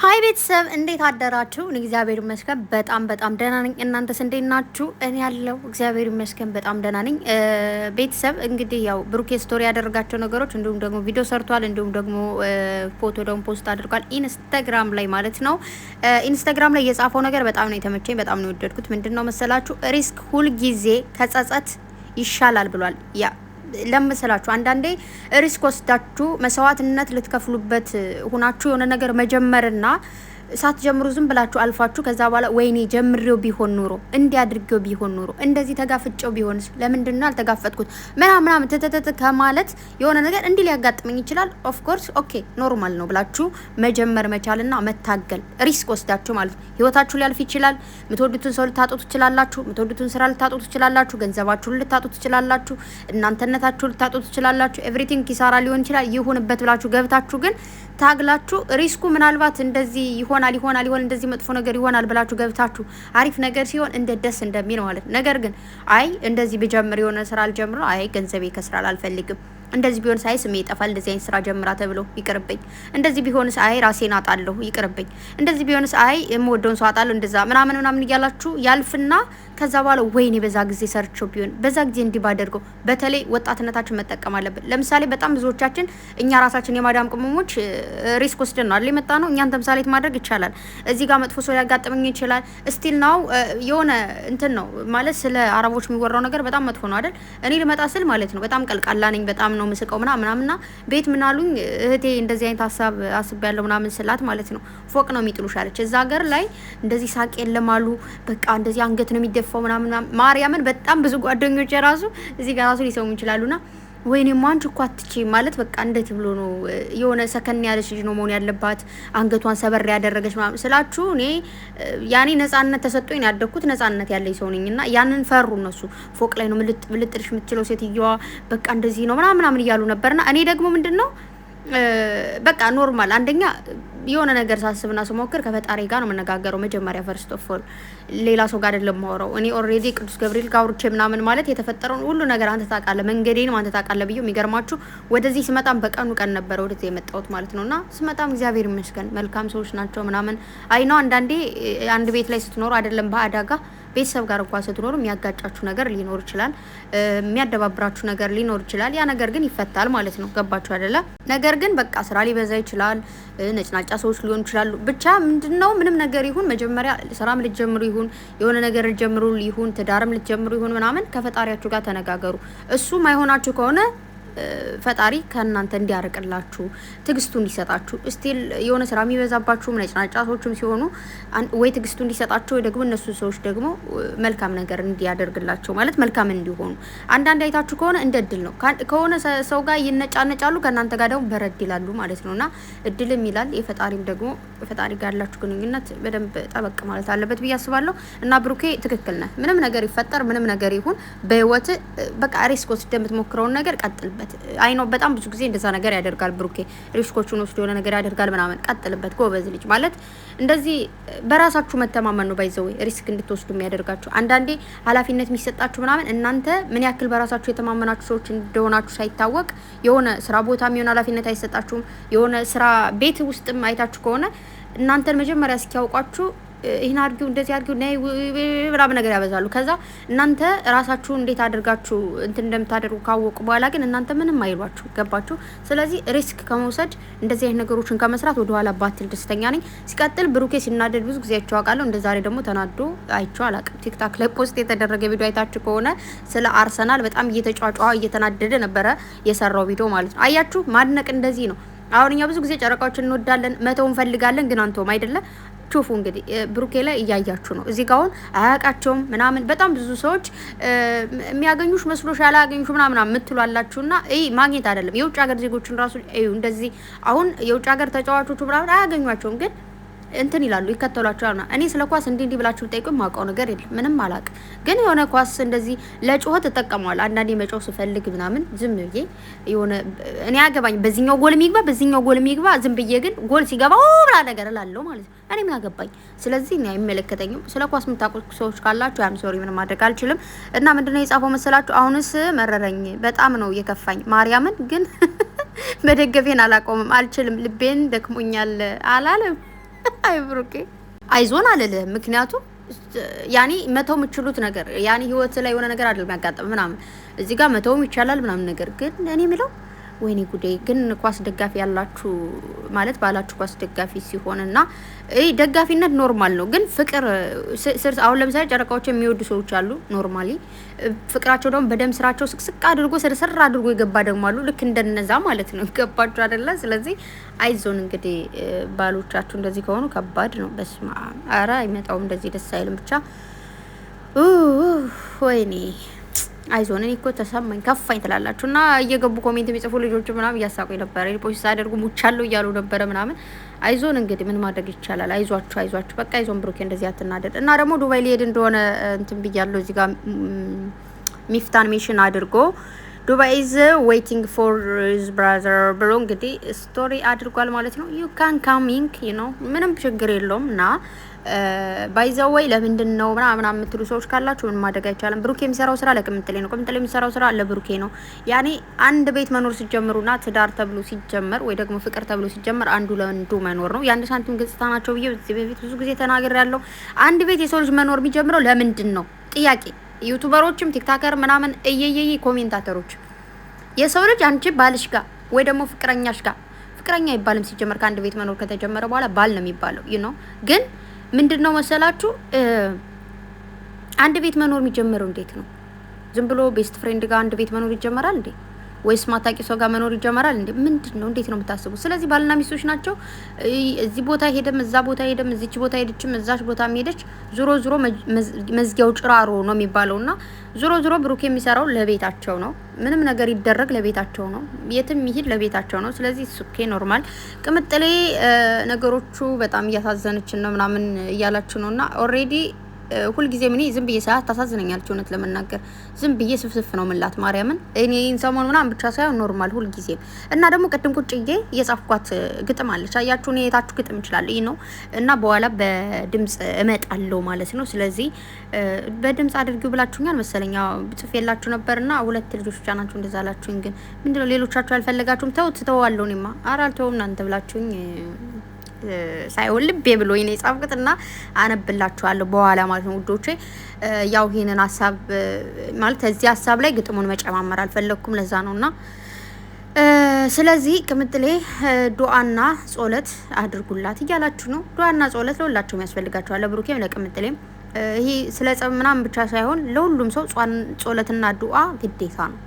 ሀይ ቤተሰብ እንዴት አደራችሁ? እኔ እግዚአብሔር ይመስገን በጣም ደህና ነኝ። እናንተስ እንዴት ናችሁ? እኔ ያለው እግዚአብሔር ይመስገን በጣም ደህና ነኝ። ቤተሰብ እንግዲህ ያው ብሩኬ ስቶሪ ያደረጋቸው ነገሮች እንዲሁም ደግሞ ቪዲዮ ሰርቷል፣ እንዲሁም ደግሞ ፎቶ ደግሞ ፖስት አድርጓል ኢንስታግራም ላይ ማለት ነው። ኢንስታግራም ላይ የጻፈው ነገር በጣም ነው የተመቸኝ፣ በጣም ነው የወደድኩት። ምንድነው መሰላችሁ? ሪስክ ሁልጊዜ ከጸጸት ይሻላል ብሏል። ያ ለምስላችሁ አንዳንዴ ሪስክ ወስዳችሁ መስዋዕትነት ልትከፍሉበት ሆናችሁ የሆነ ነገር መጀመርና ሳትጀምሩ ዝም ብላችሁ አልፋችሁ ከዛ በኋላ ወይኔ ጀምሬው ቢሆን ኑሮ እንዲያድርገው ቢሆን ኑሮ እንደዚህ ተጋፍጨው ቢሆንስ ለምንድነው አልተጋፈጥኩት ምናምን ተተተተ ከማለት የሆነ ነገር እንዲህ ሊያጋጥመኝ ይችላል። ኦፍ ኮርስ ኦኬ ኖርማል ነው ብላችሁ መጀመር መቻልና መታገል ሪስክ ወስዳችሁ ማለት ነው። ህይወታችሁ ሊያልፍ ይችላል። የምትወዱትን ሰው ልታጡ ትችላላችሁ። የምትወዱትን ስራ ልታጡ ትችላላችሁ። ገንዘባችሁን ልታጡ ትችላላችሁ። እናንተነታችሁን ልታጡ ትችላላችሁ። ኤቭሪቲንግ ኪሳራ ሊሆን ይችላል። ይሁንበት ብላችሁ ገብታችሁ ግን ታግላችሁ ሪስኩ ምናልባት እንደዚህ ይሆናል እንደዚህ መጥፎ ነገር ይሆናል ብላችሁ ገብታችሁ አሪፍ ነገር ሲሆን እንደ ደስ እንደሚል ማለት ነው። ነገር ግን አይ እንደዚህ ብጀምር የሆነ ስራ አልጀምረው አይ ገንዘቤ ከስራ አልፈልግም እንደዚህ ቢሆን ሳይ ስሜ ይጠፋል እንደዚህ አይነት ስራ ጀምራ ተብሎ ይቅርብኝ። እንደዚህ ቢሆንስ አይ ራሴን አጣለሁ ይቅርብኝ። እንደዚህ ቢሆንስ አይ የምወደውን ሰው አጣለሁ እንደዛ ምናምን እያላችሁ ያልፍና ከዛ በኋላ ወይኔ በዛ ጊዜ ሰርቸው ቢሆን በዛ ጊዜ እንዲህ ባደርገው። በተለይ ወጣትነታችን መጠቀም አለብን። ለምሳሌ በጣም ብዙዎቻችን እኛ ራሳችን የማዳም ቅመሞች ሪስክ ወስደን ነው አይደል የመጣ ነው። እኛን ተምሳሌት ማድረግ ይቻላል። እዚህ ጋር መጥፎ ሰው ሊያጋጥመኝ ይችላል። ስቲል ነው የሆነ እንትን ነው ማለት ስለ አረቦች የሚወራው ነገር በጣም መጥፎ ነው አይደል። እኔ ልመጣ ስል ማለት ነው በጣም ቀልቃላ ነኝ በጣም ነው ምስቀው ምናምንና ቤት ምን አሉኝ እህቴ እንደዚህ አይነት ሀሳብ አስቤያለሁ ምናምን ስላት ማለት ነው ፎቅ ነው የሚጥሉሽ አለች። እዛ ሀገር ላይ እንደዚህ ሳቅ የለም አሉ። በቃ እንደዚህ አንገት ነው የሚደፋው ምናምን ማርያምን በጣም ብዙ ጓደኞች የራሱ እዚህ ጋር ራሱ ሊሰሙ ይችላሉና ወይኔ ማንቺ እኮ አትችይም ማለት በቃ እንዴት ብሎ ነው የሆነ ሰከን ያለች ልጅ ነው መሆን ያለባት አንገቷን ሰበር ያደረገች ማለት ስላችሁ እኔ ያኔ ነጻነት ተሰጥቶኝ ያደኩት ነጻነት ያለኝ ሰው ነኝና ያንን ፈሩ እነሱ። ፎቅ ላይ ነው ምልጥልሽ የምትችለው ሴትዮዋ በቃ እንደዚህ ነው ምናምን እያሉ ነበርና እኔ ደግሞ ምንድነው በቃ ኖርማል አንደኛ የሆነ ነገር ሳስብና ስሞክር ከፈጣሪ ጋር ነው መነጋገረው መጀመሪያ ፈርስት ኦፍ ኦል ሌላ ሰው ጋር አይደለም ማወራው። እኔ ኦልሬዲ ቅዱስ ገብርኤል ጋር አውርቼ ምናምን ማለት የተፈጠረውን ሁሉ ነገር አንተ ታውቃለህ፣ መንገዴን አንተ ታውቃለህ ብዬው የሚገርማችሁ ወደዚህ ስመጣም በቀኑ ቀን ነበር ወደዚህ የመጣሁት ማለት ነውና ስመጣም እግዚአብሔር ይመስገን መልካም ሰዎች ናቸው ምናምን አይ ነው። አንዳንዴ አንድ ቤት ላይ ስትኖሩ አይደለም በአዳጋ ቤተሰብ ጋር እንኳን ስትኖሩ የሚያጋጫችሁ ነገር ሊኖር ይችላል፣ የሚያደባብራችሁ ነገር ሊኖር ይችላል። ያ ነገር ግን ይፈታል ማለት ነው። ገባችሁ አይደለ? ነገር ግን በቃ ስራ ሊበዛ ይችላል፣ ነጭናጫ ሰዎች ሊሆኑ ይችላሉ። ብቻ ምንድነው ምንም ነገር ይሁን መጀመሪያ ስራም ልትጀምሩ ይሁን የሆነ ነገር ልትጀምሩ ይሁን ትዳርም ልትጀምሩ ይሁን ምናምን ከፈጣሪያችሁ ጋር ተነጋገሩ። እሱ ማይሆናችሁ ከሆነ ፈጣሪ ከእናንተ እንዲያርቅላችሁ ትግስቱ እንዲሰጣችሁ ስቲል የሆነ ስራ የሚበዛባችሁ ነጭናጫ ሰዎችም ሲሆኑ ወይ ትግስቱ እንዲሰጣችሁ ወይ ደግሞ እነሱ ሰዎች ደግሞ መልካም ነገር እንዲያደርግላቸው ማለት መልካም እንዲሆኑ። አንዳንድ አይታችሁ ከሆነ እንደ እድል ነው ከሆነ ሰው ጋር ይነጫነጫሉ ከእናንተ ጋር ደግሞ በረድ ይላሉ ማለት ነውና እድልም ይላል የፈጣሪም ደግሞ ፈጣሪ ጋር ያላችሁ ግንኙነት በደንብ ጠበቅ ማለት አለበት ብዬ አስባለሁ። እና ብሩኬ ትክክል ነህ። ምንም ነገር ይፈጠር ምንም ነገር ይሁን በህይወት በቃ ሪስክ ወስደህ የምትሞክረውን ነገር ቀጥልበት። አይ ነው በጣም ብዙ ጊዜ እንደዛ ነገር ያደርጋል ብሩኬ ሪስኮቹን ወስዶ የሆነ ነገር ያደርጋል ምናምን። ቀጥልበት ጎበዝ ልጅ ማለት እንደዚህ በራሳችሁ መተማመን ነው ባይዘው ሪስክ እንድትወስዱ የሚያደርጋችሁ። አንዳንዴ ኃላፊነት የሚሰጣችሁ ምናምን እናንተ ምን ያክል በራሳችሁ የተማመናችሁ ሰዎች እንደሆናችሁ ሳይታወቅ የሆነ ስራ ቦታ የሚሆን ኃላፊነት አይሰጣችሁም። የሆነ ስራ ቤት ውስጥም አይታችሁ ከሆነ እናንተን መጀመሪያ እስኪያውቋችሁ ይሄን አድርጊው እንደዚህ አድርጊው ነይ ምናምን ነገር ያበዛሉ። ከዛ እናንተ ራሳችሁ እንዴት አድርጋችሁ እንትን እንደምታደርጉ ካወቁ በኋላ ግን እናንተ ምንም አይሏችሁ። ገባችሁ? ስለዚህ ሪስክ ከመውሰድ እንደዚህ አይነት ነገሮችን ከመስራት ወደ ኋላ ባትል ደስተኛ ነኝ። ሲቀጥል ብሩኬ ሲናደድ ብዙ ጊዜ አይቼው አውቃለሁ። እንደ ዛሬ ደግሞ ተናዶ አይቼው አላውቅም። ቲክታክ ላይ ፖስት የተደረገ ቪዲዮ አይታችሁ ከሆነ ስለ አርሰናል በጣም እየተጫጫዋ እየተናደደ ነበረ የሰራው ቪዲዮ ማለት ነው። አያችሁ ማድነቅ እንደዚህ ነው። አሁን እኛ ብዙ ጊዜ ጨረቃዎችን እንወዳለን መተው እንፈልጋለን፣ ግን አንተውም አይደለ ቹፉ እንግዲህ ብሩኬ ላይ እያያችሁ ነው። እዚህ ጋር አሁን አያውቃቸውም ምናምን በጣም ብዙ ሰዎች የሚያገኙሽ መስሎሽ ያላገኙሽ ምናምን የምትሏላችሁና ማግኘት አይደለም። የውጭ ሀገር ዜጎችን ራሱ እንደዚህ አሁን የውጭ ሀገር ተጫዋቾቹ ምናምን አያገኟቸውም ግን እንትን ይላሉ ይከተሏቸዋል። እኔ ስለ ኳስ እንዲህ ብላችሁ ጠይቁኝ ማውቀው ነገር የለም ምንም አላቅ። ግን የሆነ ኳስ እንደዚህ ለጩኸት ተጠቀመዋል። አንዳንዴ መጮህ ስፈልግ ምናምን ዝም ብዬ የሆነ እኔ አገባኝ በዚህኛው ጎል የሚግባ ዝም ብዬ ግን ጎል ሲገባ ብላ ነገር እላለሁ ማለት ነው። እኔ ምን አገባኝ? ስለዚህ እኔ አይመለከተኝም። ስለ ኳስ የምታውቁት ሰዎች ካላችሁ ያም ሶሪ ምንም ማድረግ አልችልም። እና ምንድነው የጻፈው መሰላችሁ? አሁንስ መረረኝ በጣም ነው የከፋኝ ማርያምን ግን መደገፌን አላቆምም አልችልም ልቤን ደክሞኛል አላለም። አይ ብሩኬ አይዞን አልልህም። ምክንያቱም ያኔ መተው የምችሉት ነገር ያኔ ህይወት ላይ የሆነ ነገር አይደለም ያጋጠመ ምናምን እዚህ ጋር መተውም ይቻላል ምናምን ነገር ግን እኔ የምለው ወይኔ ጉዴ ግን ኳስ ደጋፊ ያላችሁ ማለት ባላችሁ ኳስ ደጋፊ ሲሆንና ደጋፊነት ኖርማል ነው። ግን ፍቅር አሁን ለምሳሌ ጨረቃዎች የሚወዱ ሰዎች አሉ። ኖርማሊ ፍቅራቸው ደግሞ በደም ስራቸው ስቅስቅ አድርጎ ስር አድርጎ የገባ ደግሞ አሉ። ልክ እንደነዛ ማለት ነው። ገባችሁ አይደለ? ስለዚህ አይዞን እንግዲህ ባሎቻችሁ እንደዚህ ከሆኑ ከባድ ነው። በስማ አረ አይመጣውም እንደዚህ ደስ አይልም። ብቻ ወይኔ አይዞን እኔ እኮ ተሰማኝ ከፋኝ ትላላችሁ እና እየገቡ ኮሜንት የሚጽፉ ልጆች ምናምን እያሳቁኝ ነበር። ሪፖስት አደርጉ ሙቻለሁ እያሉ ነበረ ምናምን። አይዞን እንግዲህ ምን ማድረግ ይቻላል። አይዟችሁ በቃ አይዞን ብሩኬ እንደዚህ አትናደድ። እና ደግሞ ዱባይ ሊሄድ እንደሆነ እንትን ብያለሁ እዚህ ጋር ሚፍታን ሜሽን አድርጎ ዱባይ ኢዝ ዌይቲንግ ፎር ሂዝ ብራዘር ብሎ እንግዲህ ስቶሪ አድርጓል ማለት ነው። ዩ ካን ካሚንግ ዩ ኖ ምንም ችግር የለውም እና ባይዘወይ ለምንድን ነው ምናምን የምትሉ ሰዎች ካላችሁ ምን ማድረግ አይቻልም። ብሩኬ የሚሰራው ስራ ለቅምጥሌ ነው፣ ቅምጥሌ የሚሰራው ስራ ለብሩኬ ነው። ያኔ አንድ ቤት መኖር ሲጀምሩና ትዳር ተብሎ ሲጀመር ወይ ደግሞ ፍቅር ተብሎ ሲጀመር አንዱ ለአንዱ መኖር ነው። የአንድ ሳንቲም ገጽታ ናቸው ብዬ እዚህ በፊት ብዙ ጊዜ ተናግሬያለሁ። አንድ ቤት የሰው ልጅ መኖር የሚጀምረው ለምንድን ነው ጥያቄ። ዩቲዩበሮችም ቲክታከር ምናምን እየየይ ኮሜንታተሮች የሰው ልጅ አንቺ ባልሽ ጋር ወይ ደግሞ ፍቅረኛሽ ጋር ፍቅረኛ ይባልም ሲጀመር ከአንድ ቤት መኖር ከተጀመረ በኋላ ባል ነው የሚባለው ዩ ኖ ግን ምንድነው መሰላችሁ አንድ ቤት መኖር የሚጀምረው እንዴት ነው? ዝም ብሎ ቤስት ፍሬንድ ጋር አንድ ቤት መኖር ይጀምራል እንዴ? ወይስ ማታቂ ሰው ጋር መኖር ይጀምራል እንዴ? ምንድነው? እንዴት ነው የምታስቡ? ስለዚህ ባልና ሚስቶች ናቸው። እዚህ ቦታ ሄደም እዛ ቦታ ሄደም እዚች ቦታ ሄደችም እዛች ቦታ ሄደች ዞሮ መዝጊያው ጭራሮ ነው የሚባለውና ዞሮ ብሩክ የሚሰራው ለቤታቸው ነው። ምንም ነገር ይደረግ ለቤታቸው ነው። የትም ይሄድ ለቤታቸው ነው። ስለዚህ ሱኬ ኖርማል ቅምጥሌ ነገሮቹ በጣም እያሳዘነችን ነው ምናምን እያላችሁ ነውና ኦሬዲ ሁልጊዜ ምን ዝም ብዬ ሰዓት ታሳዝነኛለች። እውነት ለመናገር ዝም ብዬ ስፍስፍ ነው ምላት ማርያምን እኔ ሰሞኑን ምናምን ብቻ ሳይሆን ኖርማል ሁልጊዜ እና ደግሞ ቅድም ቁጭዬ የጻፍኳት ግጥም አለች። አያችሁ እኔ የታችሁ ግጥም ይችላል ነው እና በኋላ በድምጽ እመጣለሁ ማለት ነው። ስለዚህ በድምጽ አድርጊው ብላችሁኛል መሰለኝ ጽፌላችሁ ነበርና ሁለት ልጆች ብቻ ናችሁ እንደዛ አላችሁኝ። ግን ምንድነው ሌሎቻችሁ አልፈለጋችሁም? ተውዋለሁ እኔማ ኧረ አልተውም እናንተ ብላችሁኝ ሳይሆን ልቤ ብሎኝ ነው የጻፍኩትና አነብላችኋለሁ በኋላ ማለት ነው ውዶቼ። ያው ይሄንን ሀሳብ ማለት እዚህ ሀሳብ ላይ ግጥሙን መጨማመር አልፈለኩም ለዛ ነውና ስለዚህ ቅምጥሌ ዱአና ጾለት አድርጉላት እያላችሁ ነው። ዱአና ጾለት ለሁላችሁም ያስፈልጋችኋል፣ ለብሩኬም ለቅምጥሌም። ይሄ ስለ ጸብ ምናምን ብቻ ሳይሆን ለሁሉም ሰው ጾለትና ዱአ ግዴታ ነው።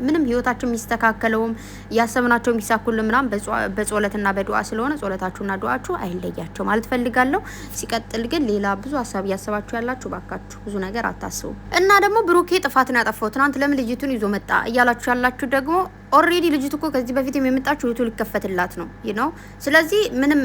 ምንም ህይወታችሁ የሚስተካከለውም ያሰብናቸው የሚሳኩልን ምናምን በጾለትና በዱአ ስለሆነ ጾለታችሁና ዱአችሁ አይለያቸው ማለት ፈልጋለሁ። ሲቀጥል ግን ሌላ ብዙ ሀሳብ እያሰባችሁ ያላችሁ ባካችሁ ብዙ ነገር አታስቡ። እና ደግሞ ብሩኬ ጥፋትን ያጠፋው ትናንት ለምን ልጅቱን ይዞ መጣ እያላችሁ ያላችሁ ደግሞ ኦሬዲ ልጅቱ እኮ ከዚህ በፊት የመጣችሁ ዩቲዩብ ሊከፈትላት ነው ነው። ስለዚህ ምንም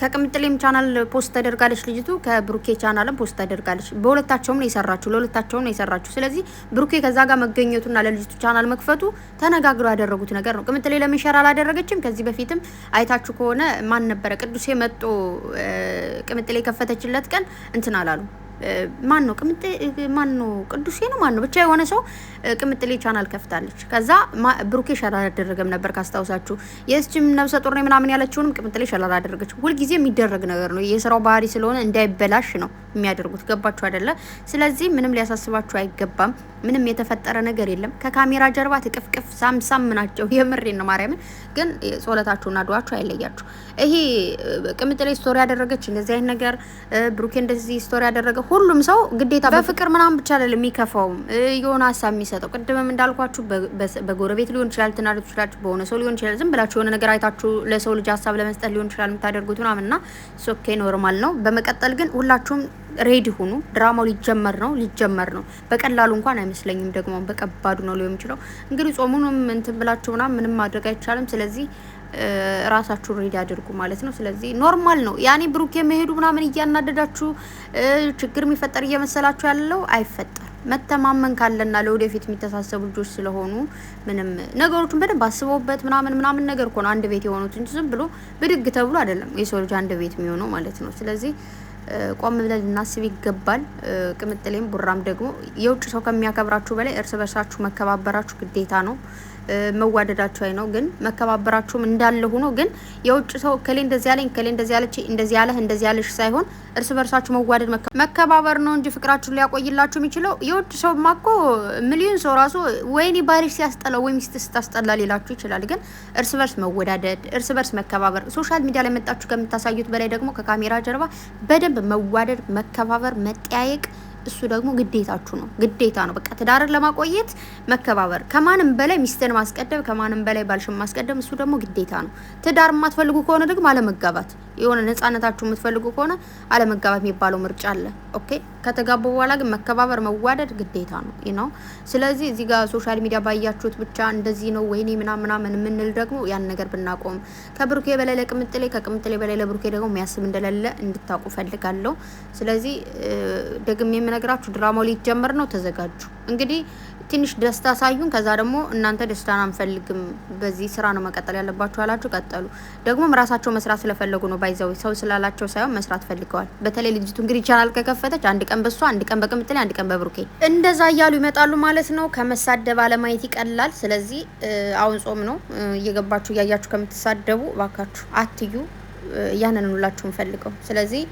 ከቅምጥሌም ቻናል ፖስት ተደርጋለች ልጅቱ፣ ከብሩኬ ቻናልም ፖስት ተደርጋለች። በሁለታቸውም ነው የሰራችሁ፣ ለሁለታቸውም ነው የሰራችሁ። ስለዚህ ብሩኬ ከዛ ጋር መገኘቱና ለልጅቱ ቻናል መክፈቱ ተነጋግረው ያደረጉት ነገር ነው። ቅምጥሌ ለምን ሸር አላደረገችም? ከዚህ በፊትም አይታችሁ ከሆነ ማን ነበረ ቅዱሴ መጥቶ ቅምጥሌ ከፈተችለት ቀን እንትን አላሉ። ማን ነው ቅዱሴ ነው ማን ነው ብቻ የሆነ ሰው ቅምጥሌ ቻናል ከፍታለች። ከዛ ብሩኬ ሸር አላደረገም ነበር ካስታውሳችሁ። የእስችም ነብሰ ጡር ነው ምናምን ያለችውንም ቅምጥሌ ሸር አላደረገች። ሁልጊዜ የሚደረግ ነገር ነው፣ የስራው ባህሪ ስለሆነ እንዳይበላሽ ነው የሚያደርጉት። ገባችሁ አይደለ? ስለዚህ ምንም ሊያሳስባችሁ አይገባም። ምንም የተፈጠረ ነገር የለም። ከካሜራ ጀርባ ትቅፍቅፍ ሳምሳም ናቸው። የምሬን ነው ማርያምን። ግን ጾለታችሁና ዱአችሁ አይለያችሁ። ይሄ ቅምጥሌ ስቶሪ ያደረገች እንደዚህ አይነት ነገር ብሩኬ እንደዚህ ስቶሪ ያደረገ ሁሉም ሰው ግዴታ በፍቅር ምናምን ብቻ አይደለም የሚከፋው የሆነ ሀሳብ የሚሰጠው። ቅድምም እንዳልኳችሁ በጎረቤት ሊሆን ይችላል፣ ትናንት ይችላል፣ በሆነ ሰው ሊሆን ይችላል። ዝም ብላችሁ የሆነ ነገር አይታችሁ ለሰው ልጅ ሀሳብ ለመስጠት ሊሆን ይችላል የምታደርጉት ምናምንና ሶኬ ኖርማል ነው። በመቀጠል ግን ሁላችሁም ሬዲ ሁኑ። ድራማው ሊጀመር ነው። በቀላሉ እንኳን አይመስለኝም፣ ደግሞ በከባዱ ነው ሊሆን ይችላል። እንግዲህ ጾሙንም እንትን ብላችሁ ምንም ማድረግ አይቻልም። ስለዚህ ራሳችሁ ሬዲ አድርጉ ማለት ነው። ስለዚህ ኖርማል ነው። ያኔ ብሩክ የመሄዱ ምናምን እያናደዳችሁ ችግር የሚፈጠር እየመሰላችሁ ያለው አይፈጠር። መተማመን ካለና ለወደፊት የሚተሳሰቡ ልጆች ስለሆኑ ምንም ነገሮችን በደንብ አስበውበት ምናምን ነገር እኮ ነው አንድ ቤት የሆኑት እንጂ ዝም ብሎ ብድግ ተብሎ አይደለም የሰው ልጅ አንድ ቤት የሚሆነው ማለት ነው። ስለዚህ ቆም ብለን ልናስብ ይገባል። ቅምጥሌም ቡራም ደግሞ የውጭ ሰው ከሚያከብራችሁ በላይ እርስ በርሳችሁ መከባበራችሁ ግዴታ ነው። መዋደዳችሁ አይ ነው ግን መከባበራችሁም እንዳለ ሆኖ ግን የውጭ ሰው ከሌ እንደዚህ ያለኝ ከሌ እንደዚህ ያለች እንደዚህ ያለህ እንደዚህ ያለሽ ሳይሆን እርስ በርሳችሁ መዋደድ መከባበር ነው እንጂ ፍቅራችሁን ሊያቆይላችሁ የሚችለው የውጭ ሰው ማኮ ሚሊዮን ሰው ራሱ ወይኔ ባሪሽ ሲያስጠላው ወይ ሚስት ስታስጠላ ሊላችሁ ይችላል። ግን እርስ በርስ መወዳደድ፣ እርስ በርስ መከባበር ሶሻል ሚዲያ ላይ መጣችሁ ከምታሳዩት በላይ ደግሞ ከካሜራ ጀርባ በደንብ መዋደድ፣ መከባበር፣ መጠያየቅ እሱ ደግሞ ግዴታችሁ ነው። ግዴታ ነው። በቃ ትዳርን ለማቆየት መከባበር፣ ከማንም በላይ ሚስትን ማስቀደም፣ ከማንም በላይ ባልሽን ማስቀደም እሱ ደግሞ ግዴታ ነው። ትዳር የማትፈልጉ ከሆነ ደግሞ አለመጋባት፣ የሆነ ነፃነታችሁ የምትፈልጉ ከሆነ አለመጋባት የሚባለው ምርጫ አለ። ኦኬ ከተጋቡ በኋላ ግን መከባበር፣ መዋደድ ግዴታ ነው ነው። ስለዚህ እዚህ ጋር ሶሻል ሚዲያ ባያችሁት ብቻ እንደዚህ ነው ወይኔ ምናምን የምንል ደግሞ ያን ነገር ብናቆም፣ ከብሩኬ በላይ ለቅምጥሌ ከቅምጥሌ በላይ ለብሩኬ ደግሞ የሚያስብ እንደሌለ እንድታውቁ ፈልጋለሁ። ስለዚህ ደግሜ የምነግራችሁ ድራማው ሊጀመር ነው፣ ተዘጋጁ። እንግዲህ ትንሽ ደስታ ሳዩን፣ ከዛ ደግሞ እናንተ ደስታን አንፈልግም በዚህ ስራ ነው መቀጠል ያለባችሁ አላችሁ፣ ቀጠሉ። ደግሞም ራሳቸው መስራት ስለፈለጉ ነው፣ ባይዘው ሰው ስላላቸው ሳይሆን መስራት ፈልገዋል። በተለይ ልጅቱ እንግዲህ ቻናል ከከፈተች አንድ ቀን በሷ፣ አንድ ቀን በቅምጥሌ፣ አንድ ቀን በብሩኬ እንደዛ እያሉ ይመጣሉ ማለት ነው። ከመሳደብ አለማየት ይቀላል። ስለዚህ አሁን ጾም ነው፣ እየገባችሁ እያያችሁ ከምትሳደቡ ባካችሁ አትዩ። ያንን ሁላችሁም ፈልገው። ስለዚህ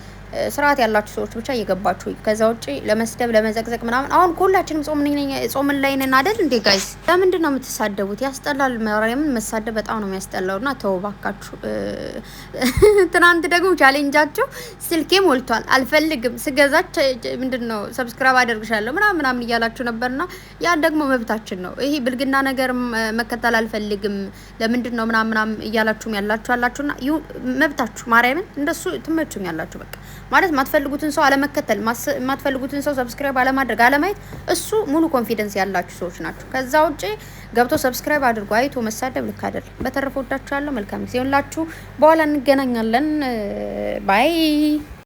ስርዓት ያላችሁ ሰዎች ብቻ እየገባችሁ፣ ከዛ ውጪ ለመስደብ ለመዘቅዘቅ ምናምን አሁን ሁላችንም ጾም ላይ ነን አይደል እንዴ ጋይስ? ለምንድን ነው የምትሳደቡት? ያስጠላል። ማርያምን መሳደብ በጣም ነው የሚያስጠላውና ተው ባካችሁ። ትናንት ደግሞ ቻሌንጃቸው ስልኬ ሞልቷል አልፈልግም ስገዛች ምንድነው ሰብስክራይብ አደርግሻለሁ ምናምን እያላችሁ ነበርና ያ ደግሞ መብታችን ነው። ይሄ ብልግና ነገር መከተል አልፈልግም ለምንድን ነው ምናምን እያላችሁ ያላችሁና መብታችሁ። ማርያምን እንደሱ ትመቹኛላችሁ በቃ ማለት ማትፈልጉትን ሰው አለመከተል፣ ማትፈልጉትን ሰው ሰብስክራይብ አለማድረግ፣ አለማየት እሱ ሙሉ ኮንፊደንስ ያላችሁ ሰዎች ናቸው። ከዛ ውጪ ገብቶ ሰብስክራይብ አድርጎ አይቶ መሳደብ ልክ አይደለም። በተረፈ ወዳችኋለሁ። መልካም ጊዜ ይሁንላችሁ። በኋላ እንገናኛለን። ባይ